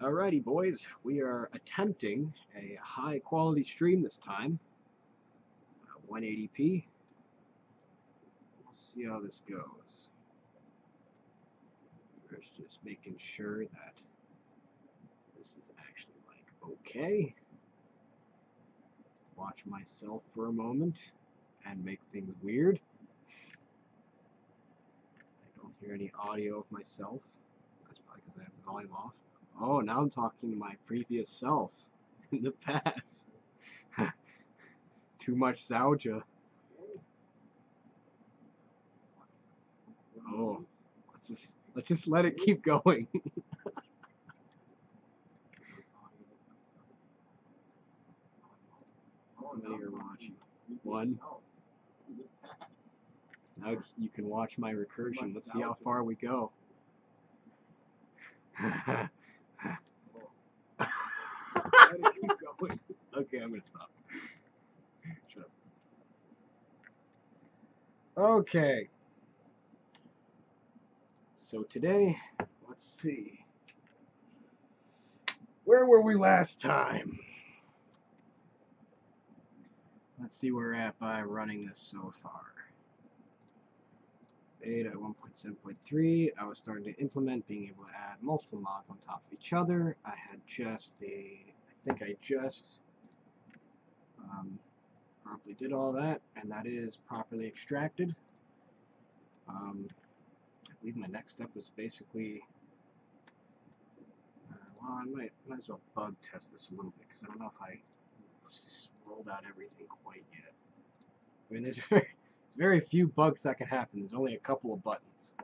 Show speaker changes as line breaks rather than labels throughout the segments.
Alrighty, boys, we are attempting a high quality stream this time, 180p. We'll see how this goes. First, just making sure that this is actually okay. Watch myself for a moment and make things weird. I don't hear any audio of myself. That's probably because I have the volume off. Oh, now I'm talking to my previous self in the past. Too much Zauja. Oh, let's just let it keep going. How many are watching? One. Now you can watch my recursion. Let's see how far we go. Okay, I'm gonna stop. Shut up. Okay. So today, let's see. Where were we last time? Let's see where we're at by running this so far. Beta 1.7.3, I was starting to implement being able to add multiple mods on top of each other. I had just properly did all that, and that is properly extracted. I believe my next step was basically, well, I might as well bug test this a little bit, because I don't know if I rolled out everything quite yet. I mean, there's very few bugs that can happen. There's only a couple of buttons.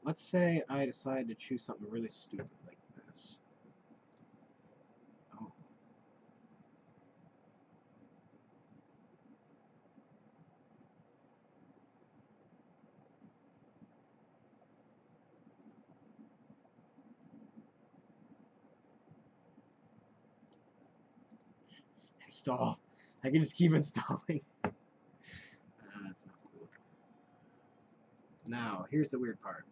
Let's say I decide to choose something really stupid like this. Oh. Install. I can just keep installing. That's not cool. Now, here's the weird part.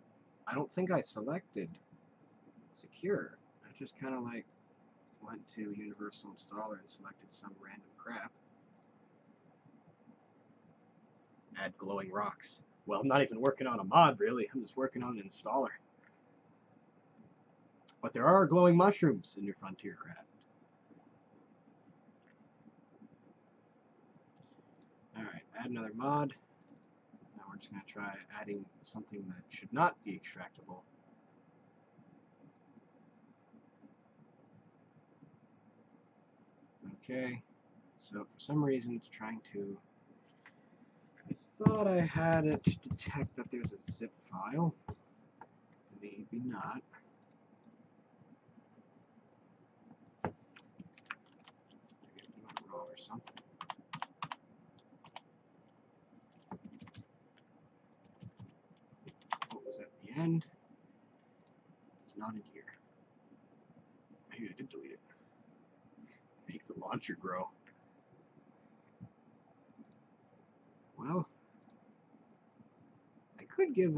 I don't think I selected secure. I just kind of like went to Universal Installer and selected some random crap. Add glowing rocks. Well, I'm not even working on a mod, really. I'm just working on an installer. But there are glowing mushrooms in your Frontier Craft. Alright, add another mod. Now we're just going to try adding something that should not be extractable. Okay, so for some reason it's trying to... I thought I had it detect that there's a zip file. Maybe not. Raw or something. What was at the end? It's not in here. Maybe I did delete it. Make the launcher grow. Well, I could give,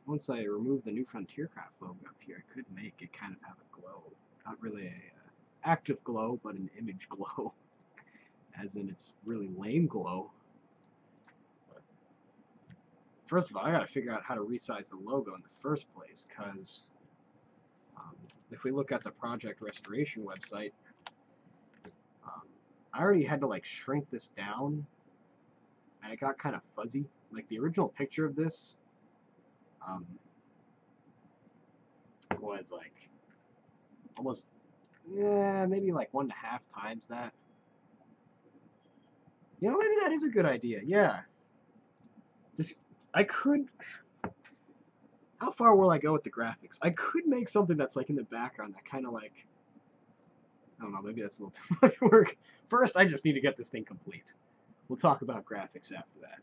once I remove the New Frontier Craft logo up here, I could make it kind of have a glow. Not really a active glow, but an image glow. As in, it's really lame glow. But first of all, I gotta figure out how to resize the logo in the first place, because if we look at the Project Restoration website, I already had to like shrink this down, and it got kind of fuzzy. Like the original picture of this was like almost, maybe like 1.5 times that. You know, maybe that is a good idea. Yeah. I could. How far will I go with the graphics? I could make something that's like in the background that kind of like, I don't know, maybe that's a little too much work. First, I just need to get this thing complete. We'll talk about graphics after that.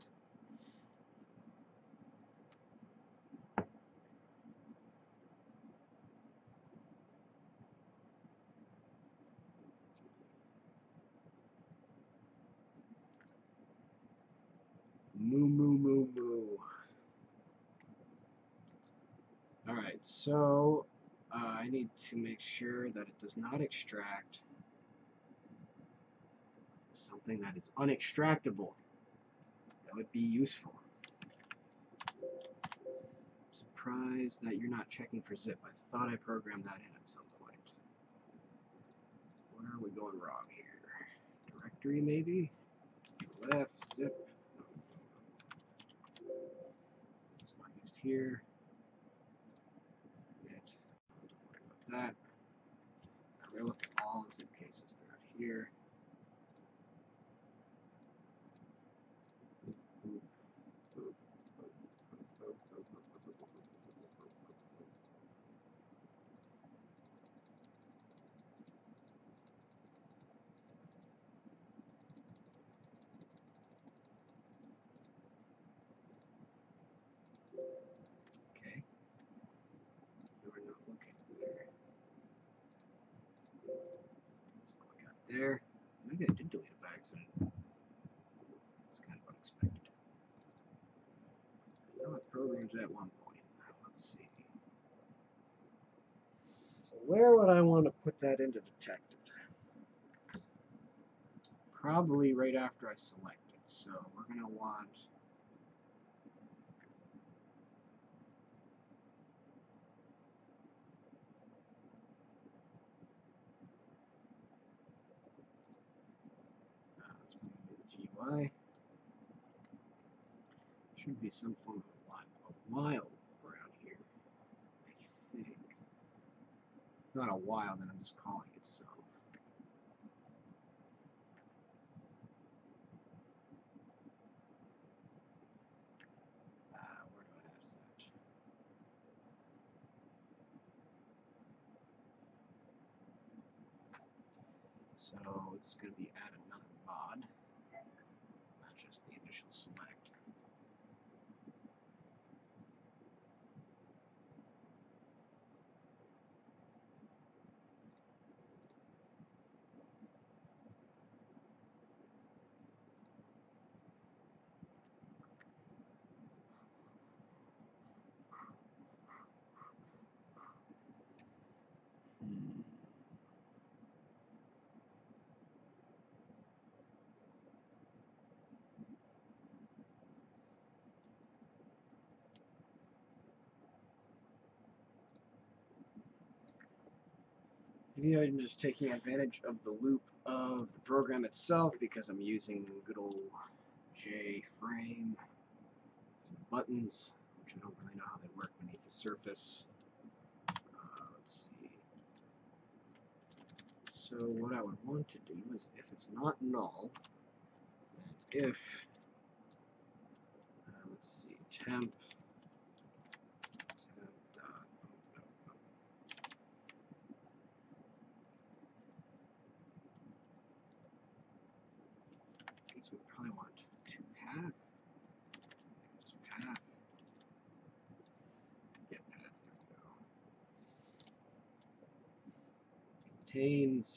Moo moo moo moo. Alright, so I need to make sure that it does not extract something that is unextractable. That would be useful. Surprised that you're not checking for zip. I thought I programmed that in at some point. Where are we going wrong here? Directory maybe? Left, zip. It's not used here. Yet. Don't worry about that. We're going to look at all zip cases throughout here. Okay. You are not located there. That's all I got there. Maybe I did delete it by accident. It's kind of unexpected. I know it programmed at one point. Let's see. So where would I want to put that into detected? Probably right after I select it. So we're going to want let's move the GUI. Should be some form of a while around here. I think. If it's not a while, then I'm just calling it self. Where do I ask that? So it's going to be add another mod, not just the initial select. Maybe I'm just taking advantage of the loop of the program itself because I'm using good old JFrame buttons, which I don't really know how they work beneath the surface. Let's see. So what I would want to do is, if it's not null, then if, let's see, temp dot, I guess we probably want to path. Just path. Get path, there we go. Contains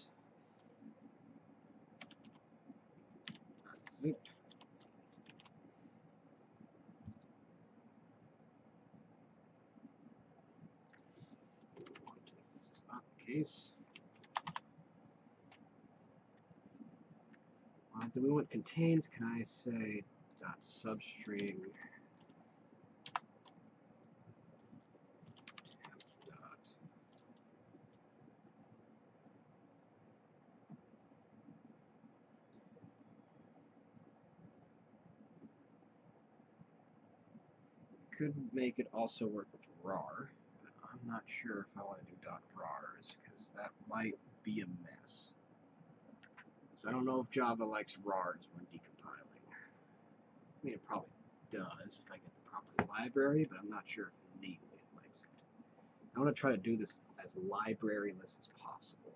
zip. If this is not the case, do we want contains? Can I say dot substring dot could make it also work with rar, but I'm not sure if I want to do dot rars because that might be a mess. So I don't know if Java likes rars when decompiling. I mean, it probably does if I get the proper library, but I'm not sure if innately it likes it. I want to try to do this as libraryless as possible,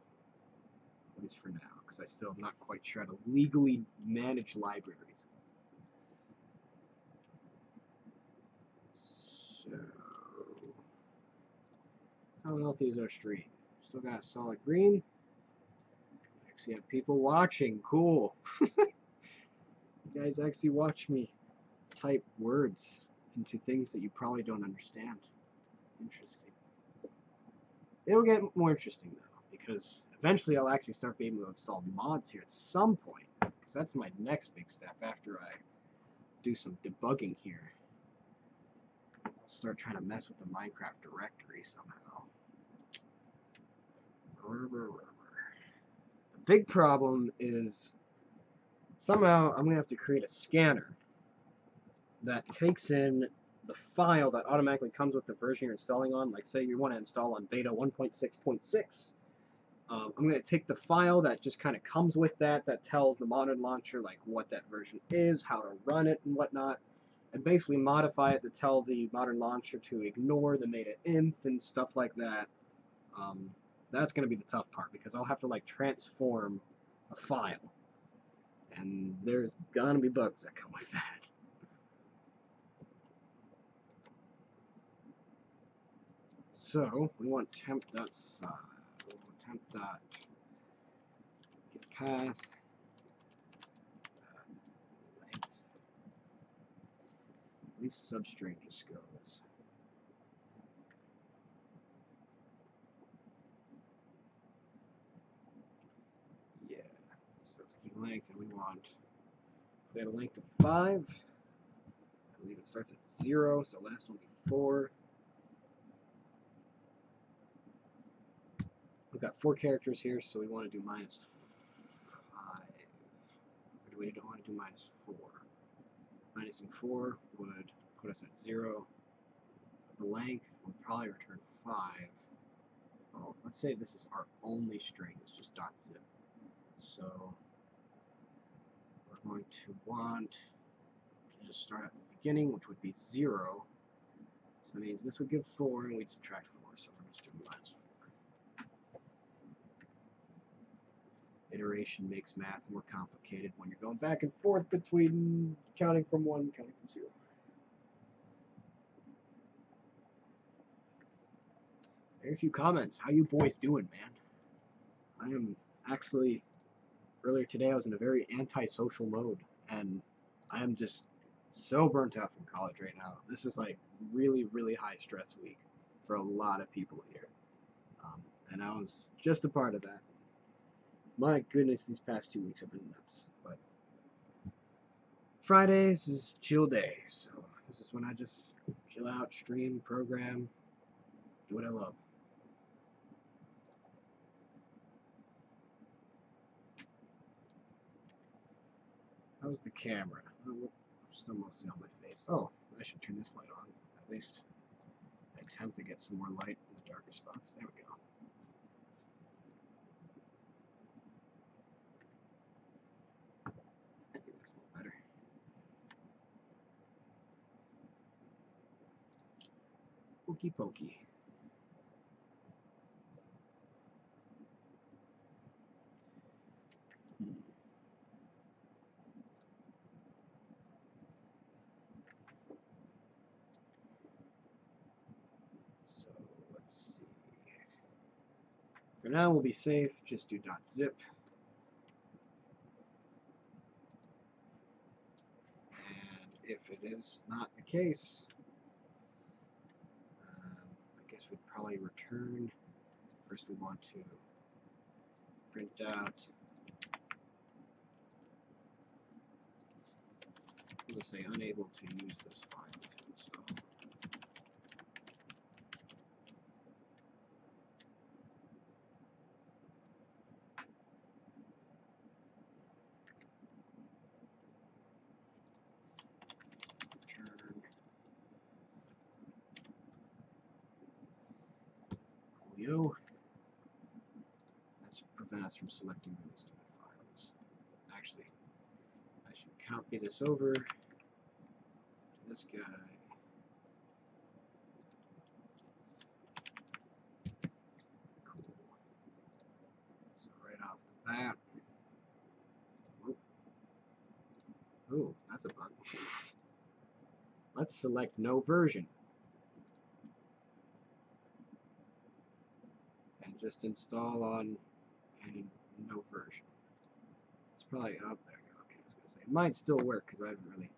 at least for now, because I still am not quite sure how to legally manage libraries. So, how healthy is our stream? Still got a solid green. Actually have people watching. Cool. You guys actually watch me type words into things that you probably don't understand. Interesting. It'll get more interesting though, because eventually I'll actually start being able to install mods here at some point, because that's my next big step after I do some debugging here. I'll start trying to mess with the Minecraft directory somehow. The big problem is somehow I'm going to have to create a scanner that takes in the file that automatically comes with the version you're installing on. Like say you want to install on beta 1.6.6. I'm going to take the file that just kind of comes with that tells the modern launcher like what that version is, how to run it and whatnot, and basically modify it to tell the modern launcher to ignore the meta-inf and stuff like that. That's going to be the tough part, because I'll have to like transform a file, and there's going to be bugs that come with that. So we want temp.size, temp.get path, length, at least substring just goes. Yeah, so it's the length, and we want a length of 5. I believe it starts at 0, so last one will be 4. We've got 4 characters here, so we want to do -5. Or do we don't want to do -4? Minusing 4 would put us at 0. The length would probably return 5. Oh, let's say this is our only string. It's just .zip. So we're going to want to just start at the beginning, which would be 0. So that means this would give 4, and we'd subtract 4. So we're just doing -4. Iteration makes math more complicated when you're going back and forth between counting from 1 and counting from 0. Very few comments. How you boys doing, man? I am actually, earlier today I was in a very antisocial mode, and I am just so burnt out from college right now. This is like really, really high stress week for a lot of people here. And I was just a part of that. My goodness, these past 2 weeks have been nuts. But Fridays is chill day, so this is when I just chill out, stream, program, do what I love. How's the camera? Oh, still mostly on my face. Oh, I should turn this light on. At least attempt to get some more light in the darker spots. There we go. I think that's a little better. Pokey pokey. So let's see. For now, we'll be safe. Just do .zip. And if it is not the case, I guess we'd probably return. First, we want to print out. We'll just say unable to use this file to install. Return. Coolio. That's to prevent us from selecting really stupid files. Actually, I should copy this over to this guy. Cool. So right off the bat. Ooh, that's a bug. Let's select no version. And just install on any no version. It's probably up there. Okay, I was gonna say it might still work because I haven't really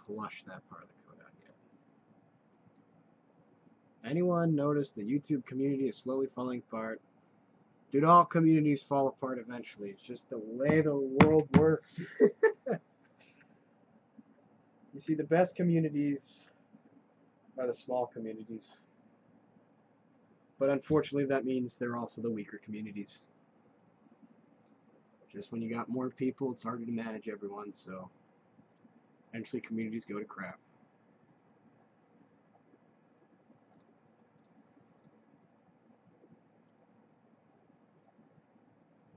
flushed that part of the code out yet. Anyone notice the YouTube community is slowly falling apart? Dude, all communities fall apart eventually. It's just the way the world works. You see, the best communities are the small communities. But unfortunately, that means they're also the weaker communities. Just when you got more people, it's harder to manage everyone, so eventually communities go to crap.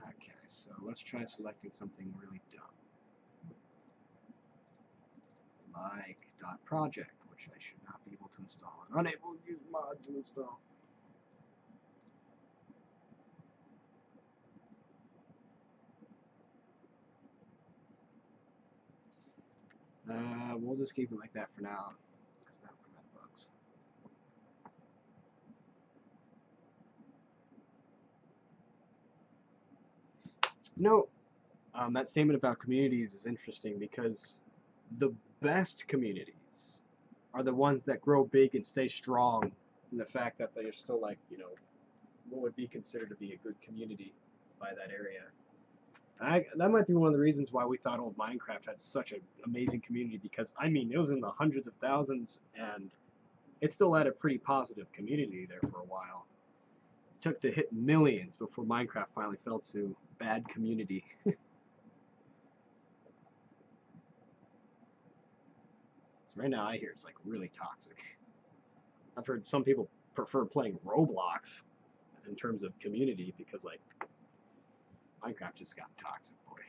Okay, so let's try selecting something really dumb. Like .project, which I should not be able to install. I'm unable to use mod to install. We'll just keep it like that for now, because that'll prevent bugs. No, that statement about communities is interesting because the best communities are the ones that grow big and stay strong in the fact that they're still like, you know, what would be considered to be a good community by that area. That might be one of the reasons why we thought old Minecraft had such an amazing community, because I mean it was in the hundreds of thousands and it still had a pretty positive community there for a while. It took to hit millions before Minecraft finally fell to bad community. So right now I hear it's like really toxic. I've heard some people prefer playing Roblox in terms of community because like Minecraft just got toxic, boy.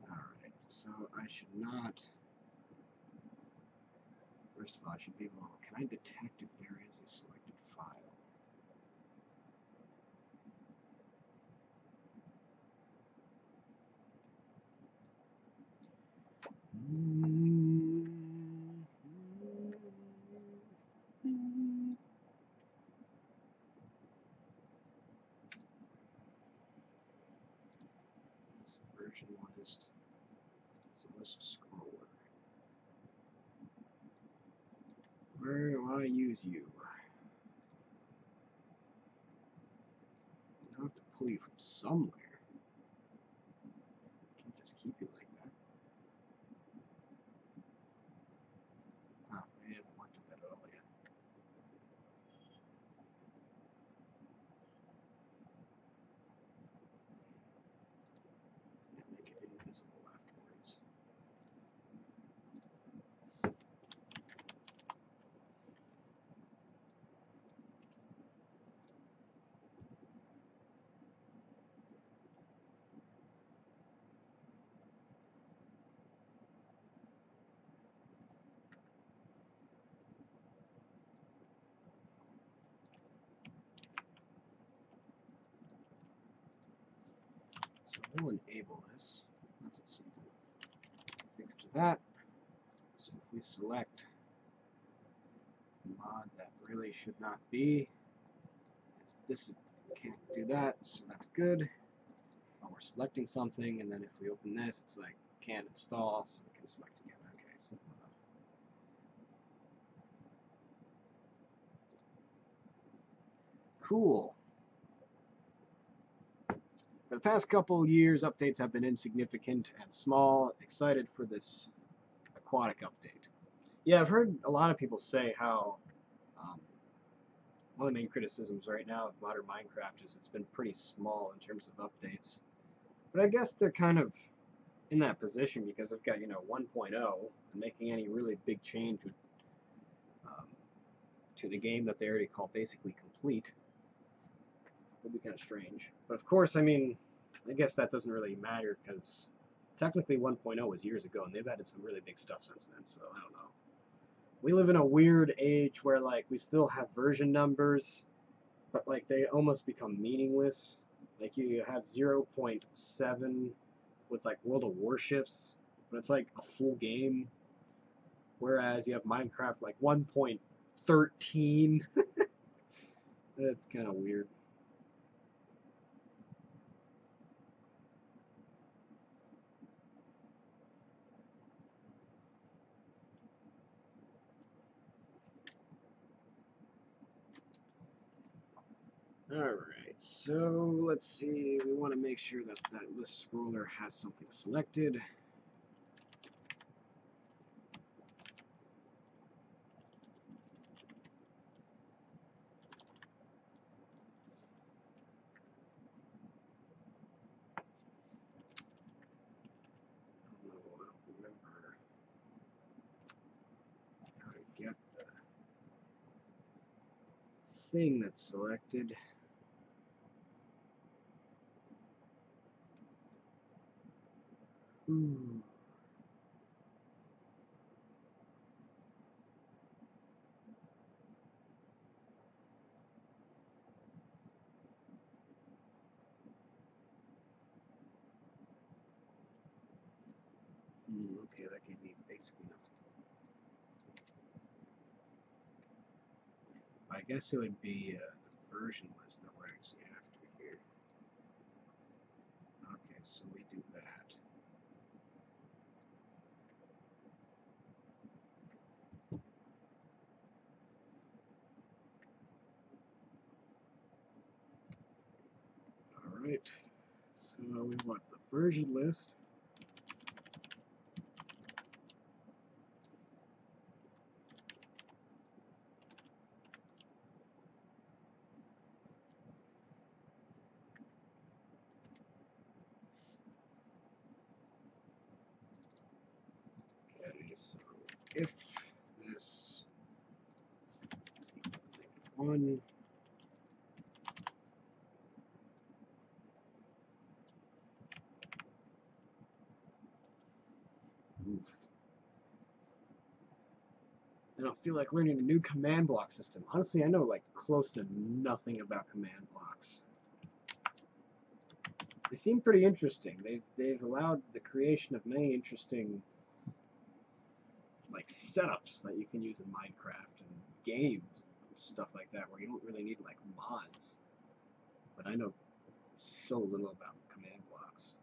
Alright, so I should not. First of all, I should be able. Can I detect if there is a selected file? It's version list. So let's scroller. Where do I use you? I have to pull you from somewhere. I can't just keep you like that. Oh, I haven't worked with that at all yet. Yeah, make it invisible afterwards. So we'll enable this. That's a simple fix to that. So if we select mod that really should not be, this can't do that, so that's good. Well, we're selecting something, and then if we open this, it's like can't install, so we can select again. Okay, simple enough. Cool. For the past couple years, updates have been insignificant and small. Excited for this aquatic update. Yeah, I've heard a lot of people say how um, one of the main criticisms right now of modern Minecraft is it's been pretty small in terms of updates. But I guess they're kind of in that position because they've got, 1.0, and making any really big change um, to the game that they already call basically complete would be kind of strange. But of course, I mean, I guess that doesn't really matter because technically 1.0 was years ago, and they've added some really big stuff since then. So I don't know. We live in a weird age where like we still have version numbers, but like they almost become meaningless. Like you have 0.7 with like World of Warships, but it's like a full game. Whereas you have Minecraft like 1.13. That's kind of weird. Alright, so let's see, we want to make sure that that list scroller has something selected. I don't remember how to get the thing that's selected. Ooh. Okay, that gave me basically nothing. I guess it would be the version list that we're actually after here. Okay, so we do that. Alright, so we want the version list. Okay, so if this is equal to -1, oof. I don't feel like learning the new command block system. Honestly, I know like close to nothing about command blocks. They seem pretty interesting. They've allowed the creation of many interesting like setups that you can use in Minecraft and games and stuff like that, where you don't really need like mods. But I know so little about command blocks.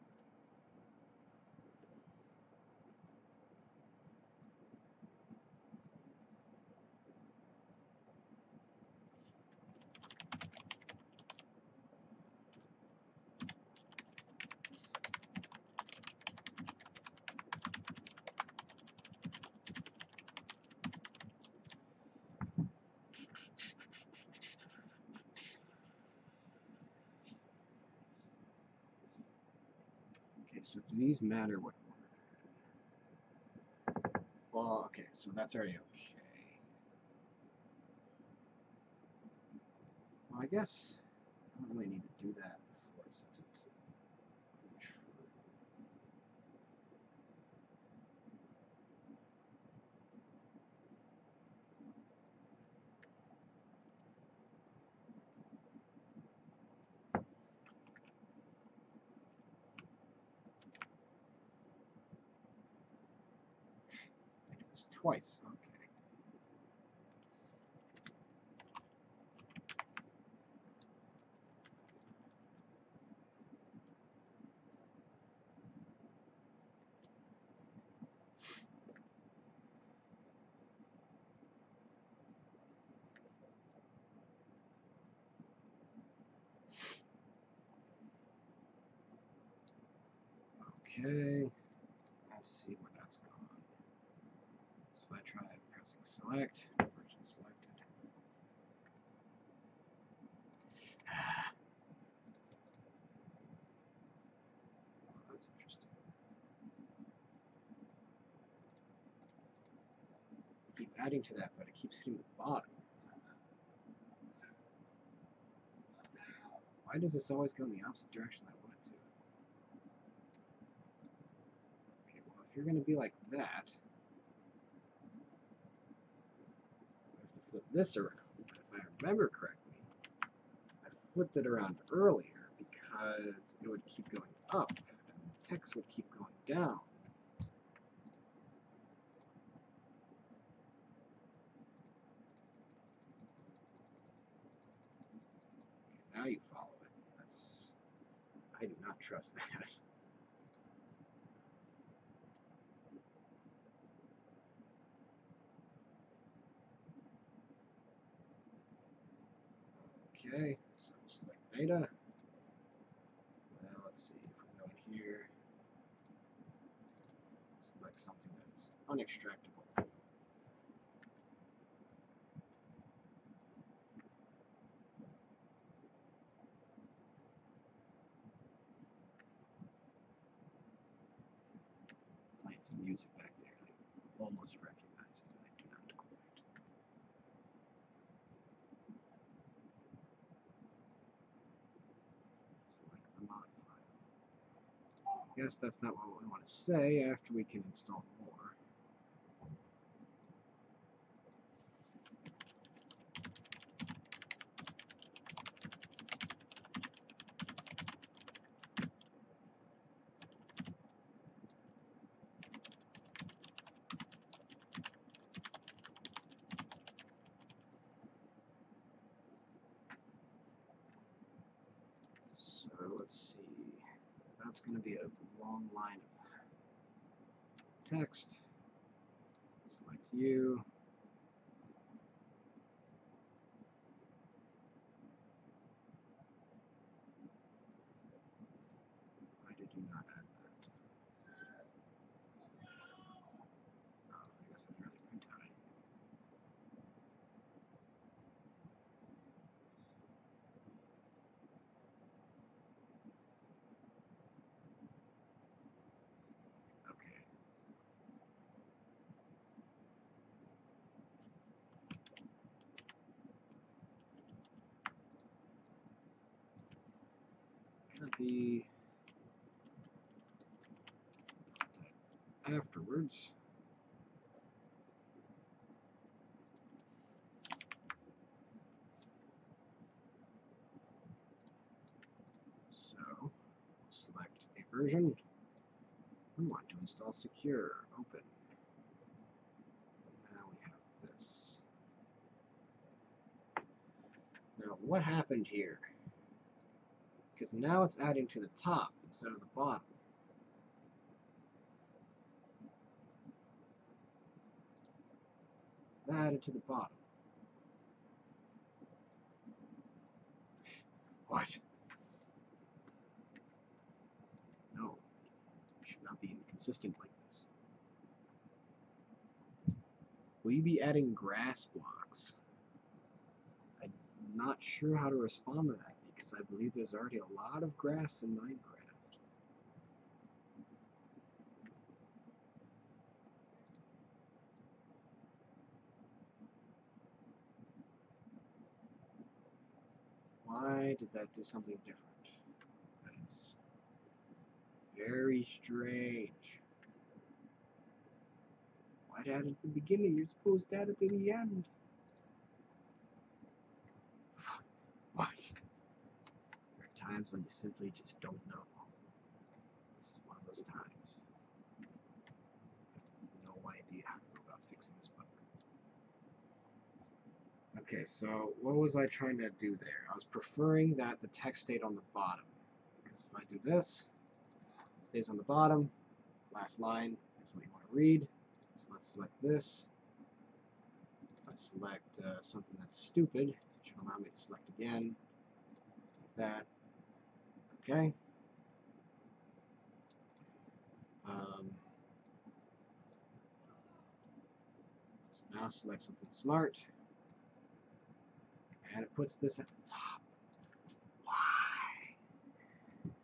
Okay, so do these matter what order? Well, okay, so that's already okay. Well, I guess I don't really need to do that before it sets it to true. I do this twice. Okay. Okay. Let's see where that's gone. So I try pressing select, version selected. Oh, that's interesting. I keep adding to that, but it keeps hitting the bottom. Why does this always go in the opposite direction I want it to? Okay, well, if you're going to be like that, I have to flip this around. If I remember correctly, I flipped it around earlier because it would keep going up, and the text would keep going down. Okay, now you follow it. I do not trust that. Okay, so beta. Well, let's see if we go in here. Select something that is unextractable. Playing some music back there. I almost recognize it, but I do not quite. Select the mod file. I guess that's not what we want to say after we can install more. So let's see. That's going to be a long line of text. Select you. Why did you not add that? Oh, I guess I didn't really print out anything. Okay. Copy. Afterwards. So, select a version. We want to install secure. Open. Now we have this. Now, what happened here? Because now it's adding to the top instead of the bottom. That added to the bottom. What? No. You should not be inconsistent like this. Will you be adding grass blocks? I'm not sure how to respond to that because I believe there's already a lot of grass in Minecraft. Why did that do something different? That is very strange. Why'd add it at the beginning? You're supposed to add it to the end. What? There are times when you simply just don't know. This is one of those times. I have no idea how to go about fixing this bug. Okay, so what was I trying to do there? I was preferring that the text stayed on the bottom. Because if I do this, it stays on the bottom. Last line is what you want to read. So let's select this. If I select something that's stupid, it should allow me to select again. Like that. Okay. So now select something smart. And it puts this at the top. Why?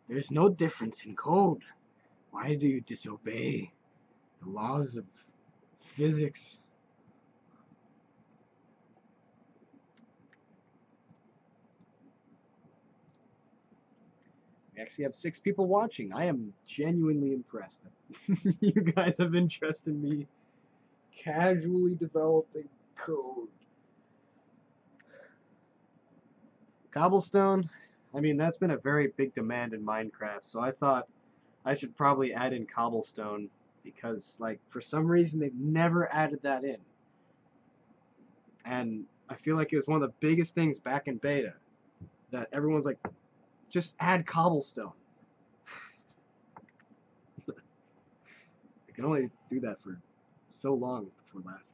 There's no difference in code. Why do you disobey the laws of physics? We actually have 6 people watching. I am genuinely impressed that you guys have interest in me casually developing code. Cobblestone? I mean, that's been a very big demand in Minecraft, so I thought I should probably add in cobblestone because, like, for some reason they've never added that in. And I feel like it was one of the biggest things back in beta that everyone's like, just add cobblestone. I can only do that for so long before laughing.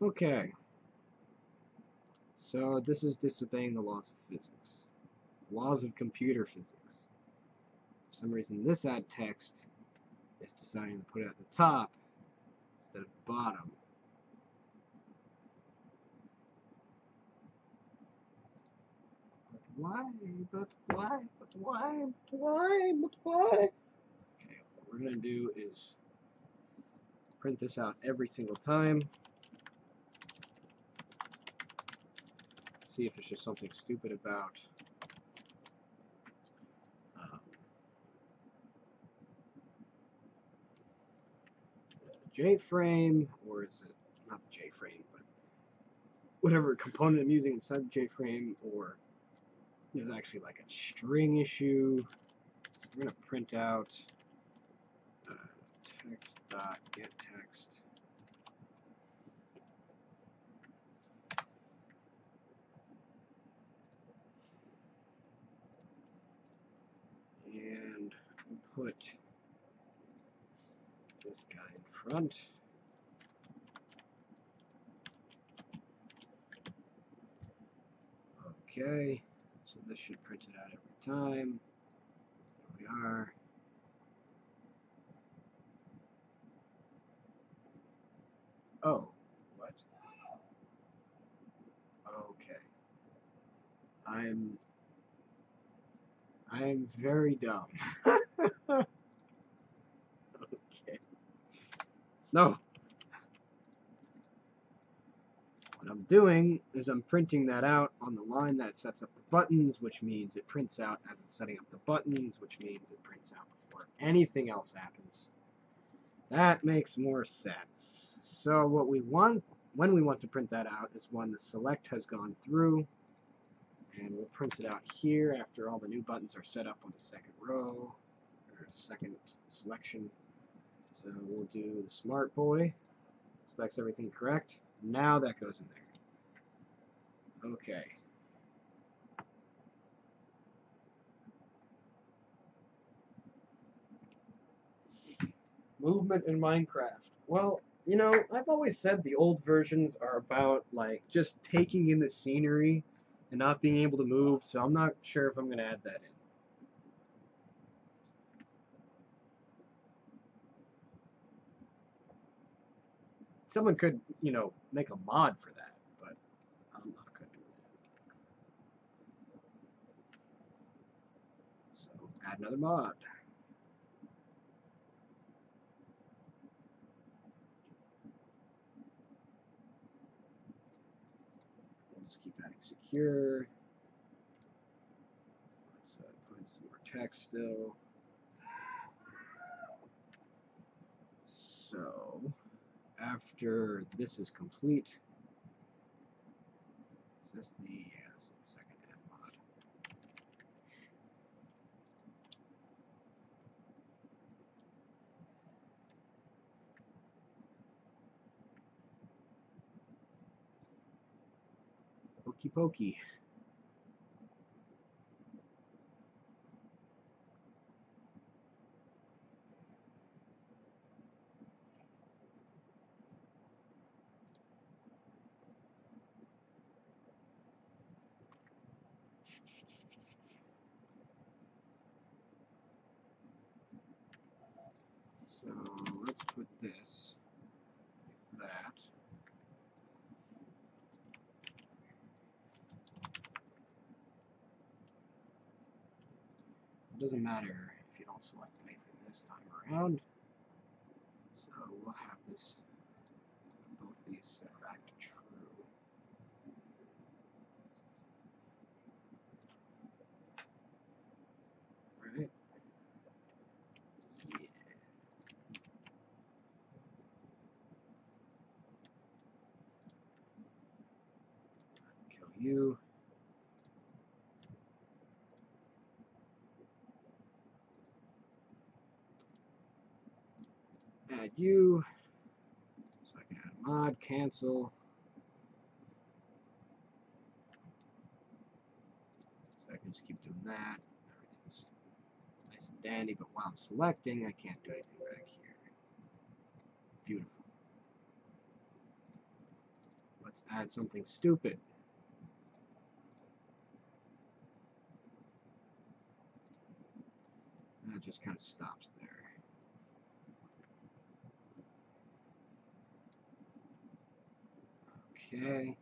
Okay. So this is disobeying the laws of physics. Laws of computer physics. For some reason, this add text is deciding to put it at the top instead of the bottom. But why? But why? But why? But why? But why? Okay, what we're gonna do is print this out every single time. See if it's just something stupid about the J-frame, or is it not the J-frame, but whatever component I'm using inside the J-frame, or there's actually like a string issue. We're going to print out text.getText. And put this guy in front. Okay, so this should print it out every time. There we are. Oh, what? Okay. I'm very dumb. Okay. No. What I'm doing is I'm printing that out on the line that sets up the buttons, which means it prints out as it's setting up the buttons, which means it prints out before anything else happens. That makes more sense. So what we want, when we want to print that out, is when the select has gone through, and we'll print it out here after all the new buttons are set up on the second row, or second selection. So we'll do the smart boy, selects everything correct. Now that goes in there. Okay. Movement in Minecraft. Well, you know, I've always said the old versions are about, like, just taking in the scenery and not being able to move, so I'm not sure if I'm going to add that in. Someone could, you know, make a mod for that, but I'm not going to do that. So, add another mod. We'll just keep adding secure. Let's put in some more text still. So, after this is complete, is this the, yeah, this is the second add mod. Okie pokey. So let's put this, that. It doesn't matter if you don't select anything this time around. So we'll have this, both these set back to true. Right? Yeah. Kill you. Add you. So I can add a mod, cancel. So I can just keep doing that. Everything's nice and dandy, but while I'm selecting, I can't do anything back here. Beautiful. Let's add something stupid. And that just kind of stops there. Okay.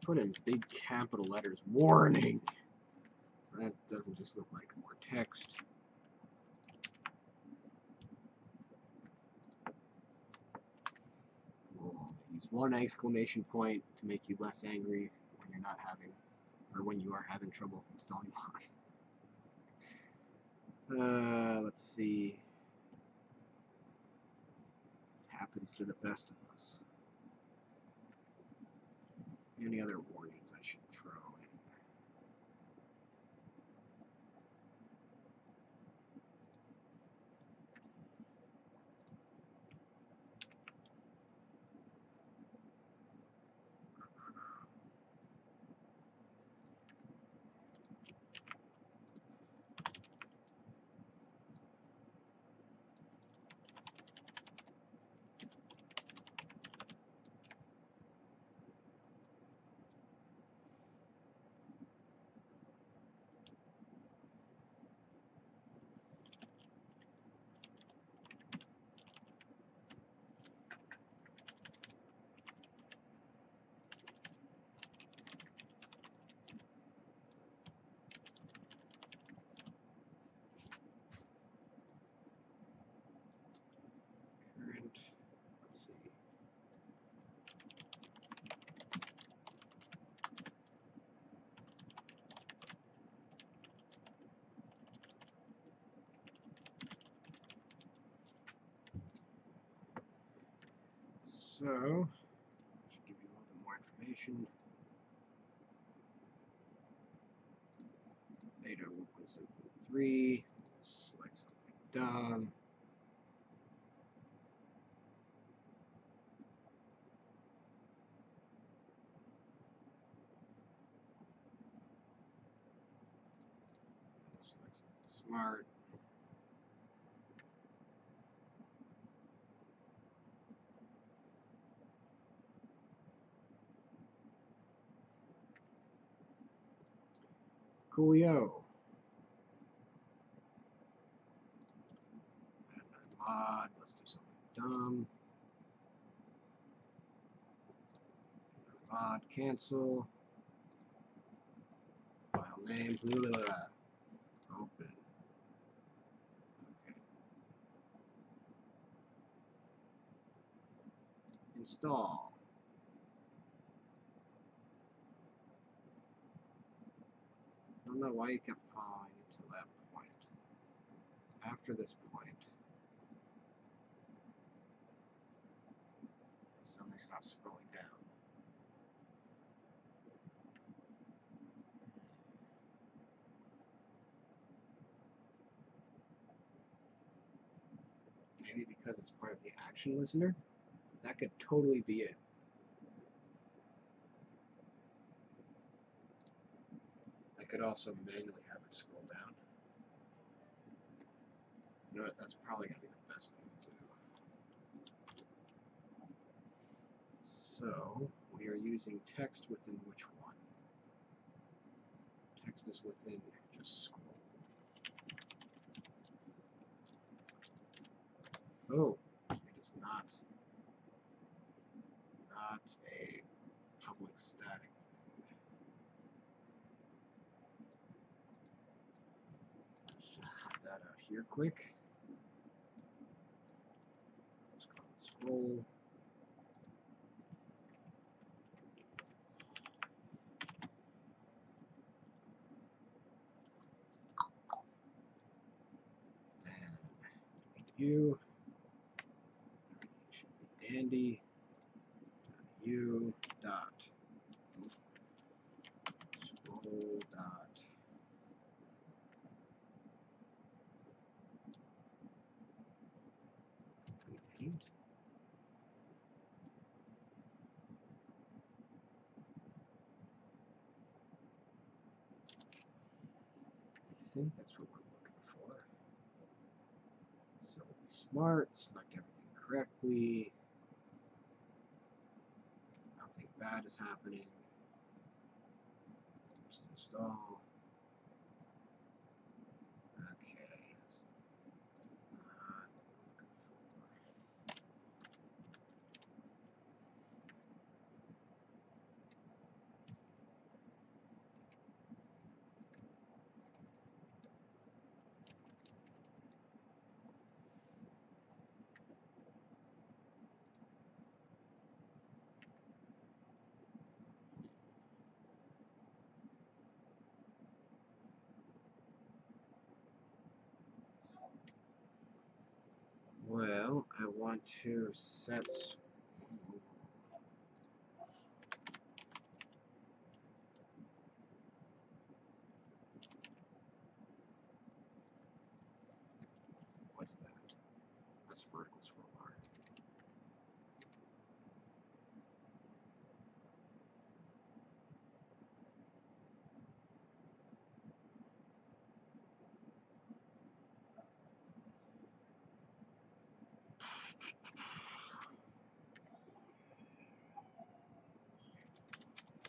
Put in big capital letters, warning, so that doesn't just look like more text. We'll use one exclamation point to make you less angry when you're not having, or when you are having trouble installing mods. Let's see. It happens to the best of us. Any other warnings I should throw in? Let's see. So, I should give you a little bit more information. Data 1.7.3, select something dumb. Select something smart. Coolio. Add another mod. Let's do something dumb. Another mod. Cancel. File name. Blah, blah, blah. Open. Okay. Install. I don't know why you kept following until that point. After this point, it suddenly stops scrolling down. Maybe because it's part of the action listener? That could totally be it. I could also manually have it scroll down. You know what, that's probably going to be the best thing to do. So, we are using text within which one? Text is within just scroll. Oh, it is not a public static thing. Let's just put that out here quick. Let's call it scroll. And delete you. Everything should be dandy. U dot scroll dot named? I think that's what we're looking for. So we'll be smart, select everything correctly. Nothing bad is happening. Just install. Okay, that's not what we're looking for. Well, I want to set. What's that? That's vertical scroll bar.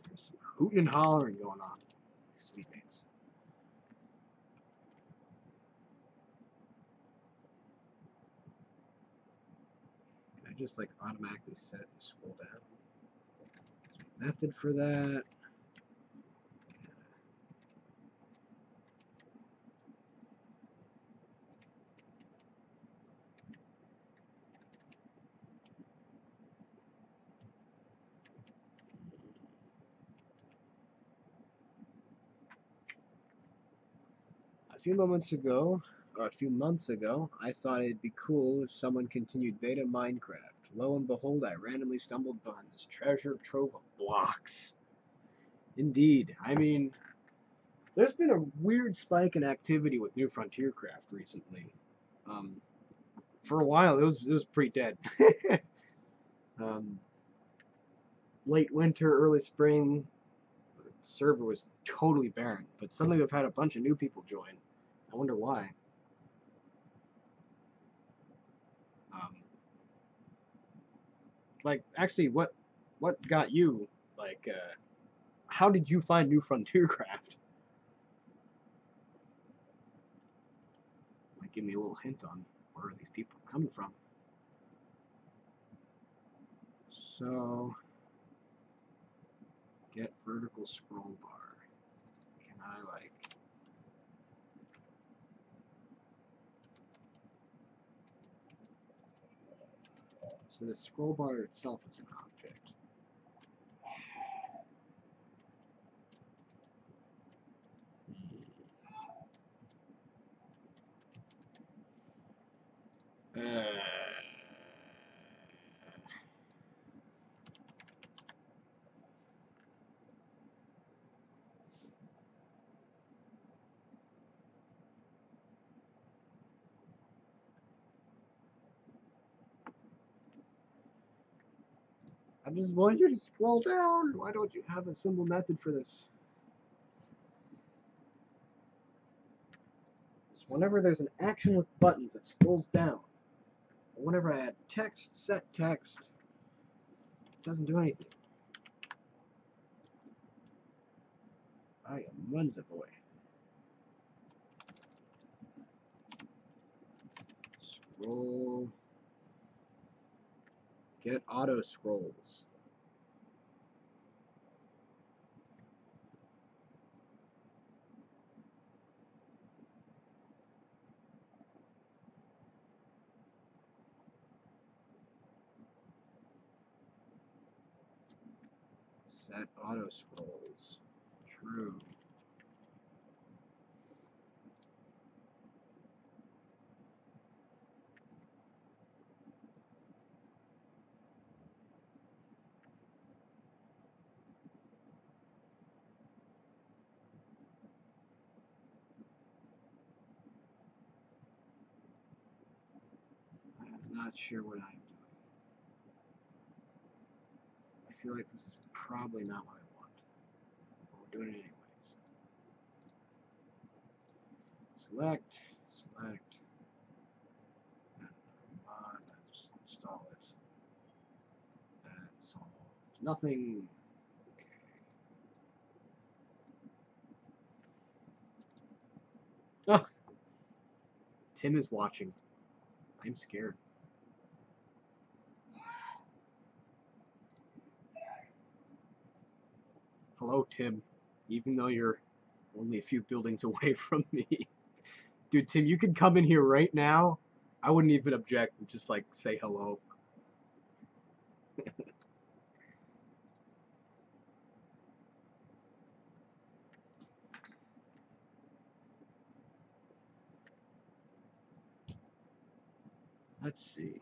There's some hooting and hollering going on. Speedmates. Can I just like automatically set it to scroll down? Method for that. A few moments ago, or a few months ago, I thought it'd be cool if someone continued beta Minecraft. Lo and behold, I randomly stumbled upon this treasure trove of blocks. Indeed. I mean, there's been a weird spike in activity with New Frontier Craft recently. For a while, it was pretty dead. Late winter, early spring, the server was totally barren. But suddenly we've had a bunch of new people join. I wonder why. Like, actually, what got you? Like, how did you find New Frontier Craft? Might give me a little hint on where are these people coming from. So, get vertical scroll bar. Can I like? So the scroll bar itself is an object. I just want you to scroll down. Why don't you have a simple method for this? So whenever there's an action with buttons, it scrolls down. But whenever I add text, set text, it doesn't do anything. I am Munza boy. Scroll. Get auto scrolls. Set auto scrolls. True. I'm not sure what I'm doing. feel like this is probably not what I want. But we're doing it anyways. Select, select, add another mod, just install it. That's all. Nothing. Okay. Oh, Tim is watching. I'm scared. Hello, Tim. Even though you're only a few buildings away from me. Dude, Tim, you could come in here right now. I wouldn't even object. Just like say hello. Let's see.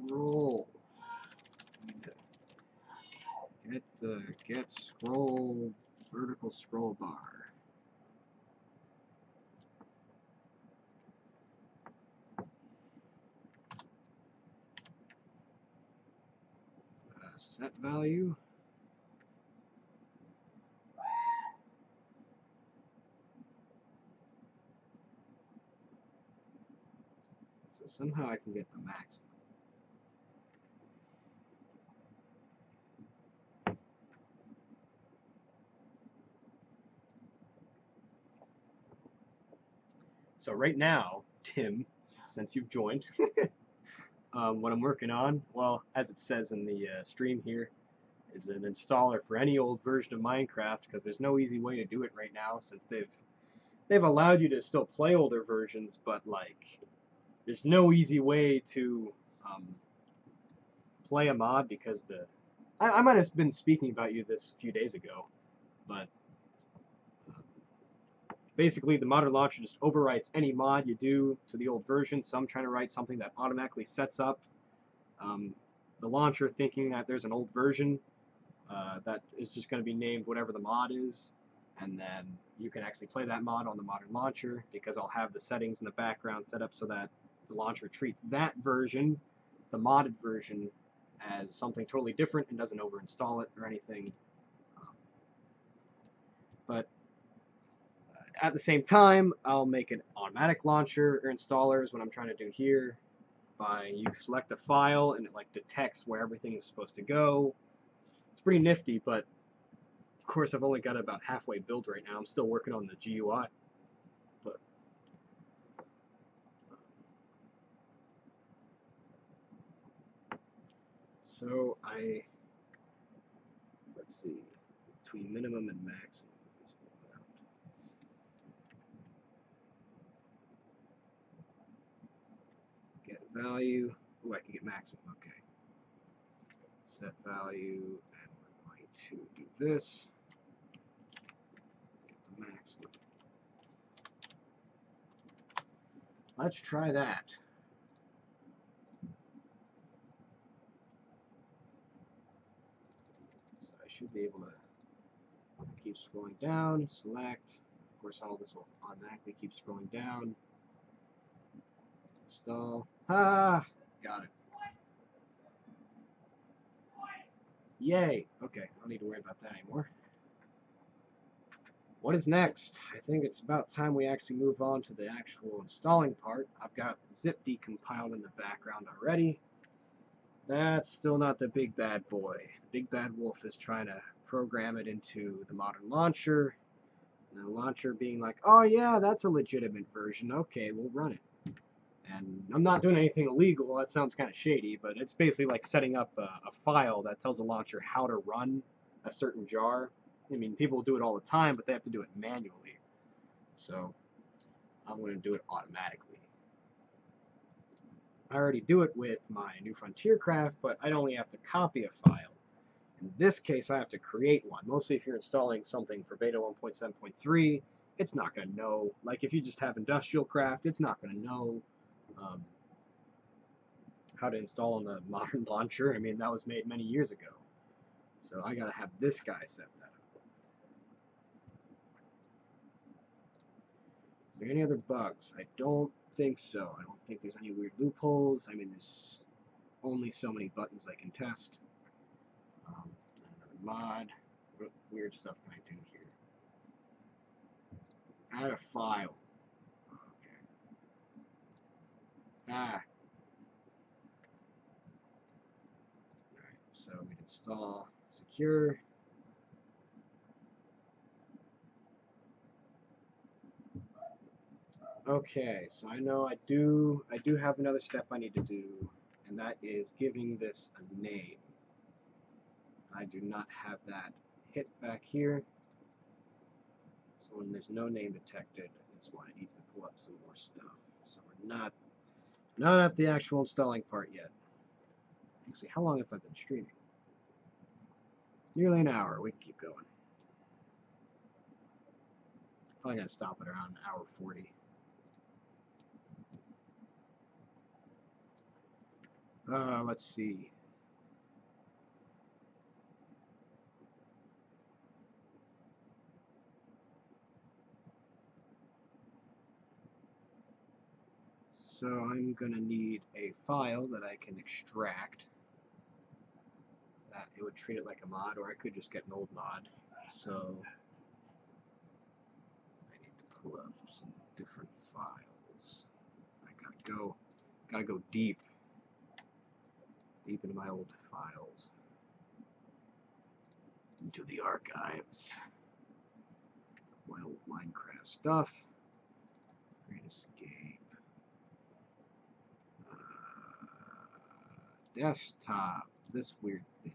Scroll. Get scroll vertical scroll bar. Set value. So somehow I can get the maximum. So right now, Tim, since you've joined, what I'm working on, well, as it says in the stream here, is an installer for any old version of Minecraft, because there's no easy way to do it right now, since they've allowed you to still play older versions, but like there's no easy way to play a mod because I might have been speaking about you this a few days ago, but basically the modern launcher just overwrites any mod you do to the old version. So I'm trying to write something that automatically sets up the launcher thinking that there's an old version that is just going to be named whatever the mod is, and then you can actually play that mod on the modern launcher because I'll have the settings in the background set up so that the launcher treats that version, the modded version, as something totally different and doesn't overinstall it or anything. But at the same time, I'll make an automatic launcher or installer is what I'm trying to do here. By you select a file and it like detects where everything is supposed to go. It's pretty nifty, but of course I've only got about halfway built right now. I'm still working on the GUI. But so let's see, between minimum and maximum. Get value. Oh, I can get maximum. Okay. Set value, and we're going to do this. Get the maximum. Let's try that. So I should be able to keep scrolling down, select. Of course, all this will automatically keep scrolling down. Install. Ah, got it. Yay. Okay, I don't need to worry about that anymore. What is next? I think it's about time we actually move on to the actual installing part. I've got zip decompiled in the background already. That's still not the big bad boy. The big bad wolf is trying to program it into the modern launcher. And the launcher being like, oh yeah, that's a legitimate version. Okay, we'll run it. And I'm not doing anything illegal. That sounds kind of shady, but it's basically like setting up a file that tells the launcher how to run a certain jar. I mean, people do it all the time, but they have to do it manually. So I'm going to do it automatically. I already do it with my New Frontier Craft, but I only have to copy a file. In this case, I have to create one. Mostly if you're installing something for beta 1.7.3, it's not going to know. Like if you just have Industrial Craft, it's not going to know how to install on the modern launcher. I mean, that was made many years ago. So I got to have this guy set that up. there any other bugs? I don't think so. I don't think there's any weird loopholes. I mean, there's only so many buttons I can test. Another mod. What weird stuff can I do here? Add a file. Okay. Alright, so we install secure. Okay, so I know I do have another step I need to do, and that is giving this a name. I do not have that. Hit back here. So when there's no name detected is when it needs to pull up some more stuff. So we're not at the actual installing part yet. Actually, how long have I been streaming? Nearly an hour. We can keep going. Probably gonna stop at around hour 40. Let's see. So I'm gonna need a file that I can extract. That it would treat it like a mod, or I could just get an old mod. So I need to pull up some different files. I gotta go deep into my old files, into the archives. My old Minecraft stuff. Great Escape. Desktop. This weird thing.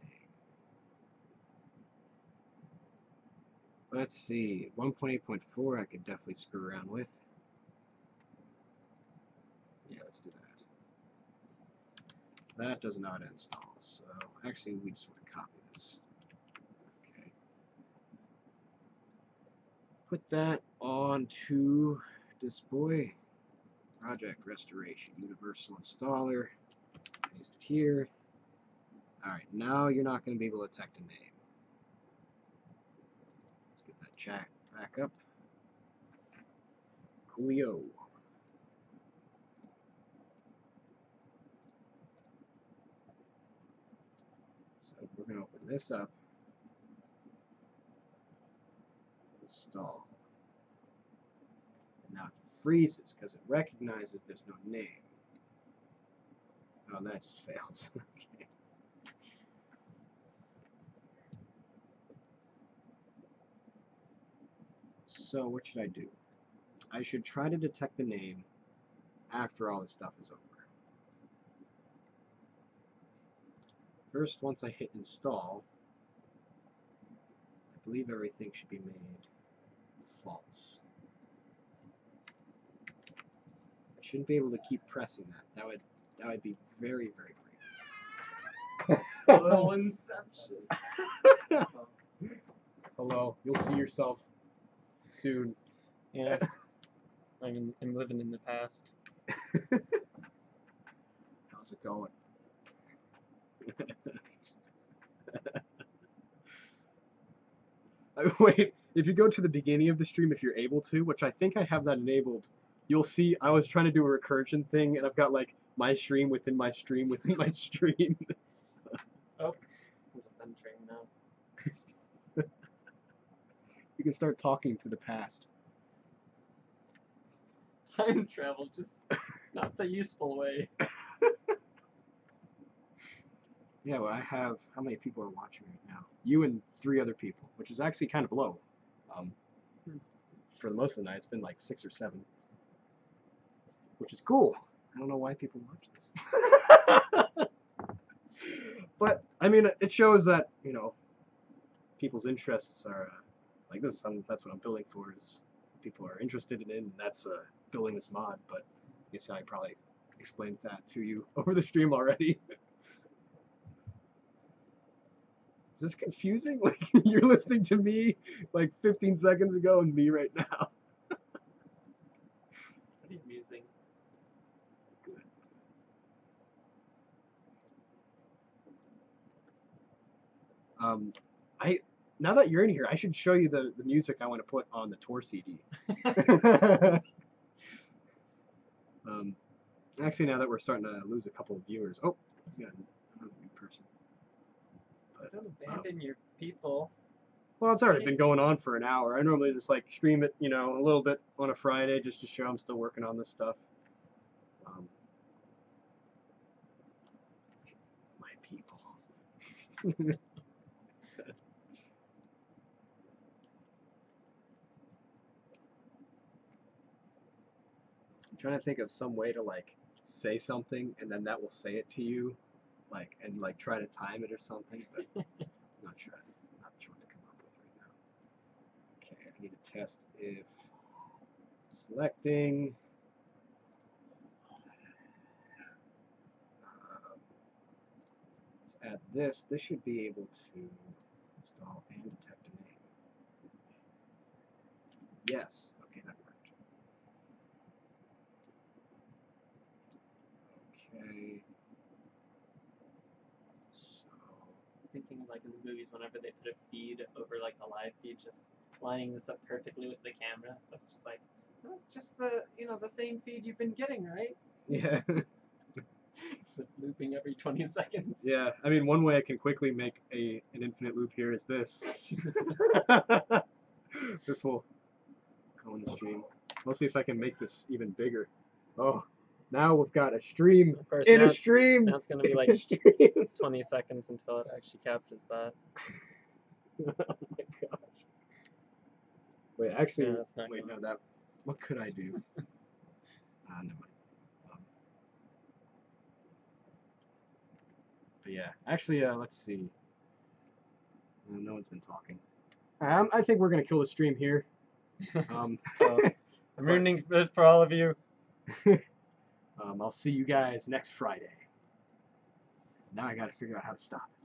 Let's see. 1.8.4 I could definitely screw around with. Yeah, let's do that. That does not install, so actually we just want to copy this. Okay. Put that onto this boy. Project Restoration, Universal Installer. Paste it here. Alright, now you're not going to be able to detect a name. Let's get that chat back up. Coolio. So we're going to open this up. Install. And now it freezes because it recognizes there's no name. Oh, that just fails. Okay. So what should I do? I should try to detect the name after all this stuff is over. First, once I hit install, I believe everything should be made false. I shouldn't be able to keep pressing that. That would be very, very great.
It's a little Inception.
Hello, you'll see yourself soon.
Yeah. I'm living in the past.
How's it going? Wait, if you go to the beginning of the stream, if you're able to, which I think I have that enabled, you'll see I was trying to do a recursion thing, and I've got like my stream within my stream within my stream.
Oh, I'm just entering now.
You can start talking to the past.
Time travel, just not the useful way.
Yeah, well, I have... How many people are watching right now? You and 3 other people, which is actually kind of low. For the most of the night, it's been like 6 or 7. Which is cool. I don't know why people watch this. But, I mean, it shows that, you know, people's interests are... like, this is something, that's what I'm building for, is people are interested in it, and that's building this mod, but I guess I probably explained that to you over the stream already. Is this confusing? Like, you're listening to me like 15 seconds ago and me right now.
Pretty amusing.
Good. Now that you're in here, I should show you the music I want to put on the tour CD. Actually, now that we're starting to lose a couple of viewers, oh, we got another new person. But
Don't abandon your people.
well, it's already been going on for an hour. I normally just like stream it, you know, a little bit on a Friday just to show I'm still working on this stuff. My people. I'm trying to think of some way to like say something and then that will say it to you, like and like try to time it or something, but not sure. Not sure what to come up with right now. Okay, I need to test if selecting. Let's add this. This should be able to install and detect a name. Yes. Okay, that worked. Okay. So.
Thinking like in the movies, whenever they put a feed over like the live feed, just lining this up perfectly with the camera. So it's just like that's just the the same feed you've been getting, right?
Yeah.
Except looping every 20 seconds.
Yeah. I mean, one way I can quickly make an infinite loop here is this. This will go in the stream. We'll see if I can make this even bigger. Oh, now we've got a stream
Of course,
in
now
a stream.
Now it's gonna be like
in a stream.
20 seconds until it actually captures that.
Oh my gosh. Wait, actually,
Yeah, that's not
wait,
gonna-
no, that. What could I do? Never mind. But yeah, actually, let's see. No one's been talking. I think we're gonna kill the stream here.
So, I'm rooting for all of you.
I'll see you guys next Friday. Now I gotta figure out how to stop it.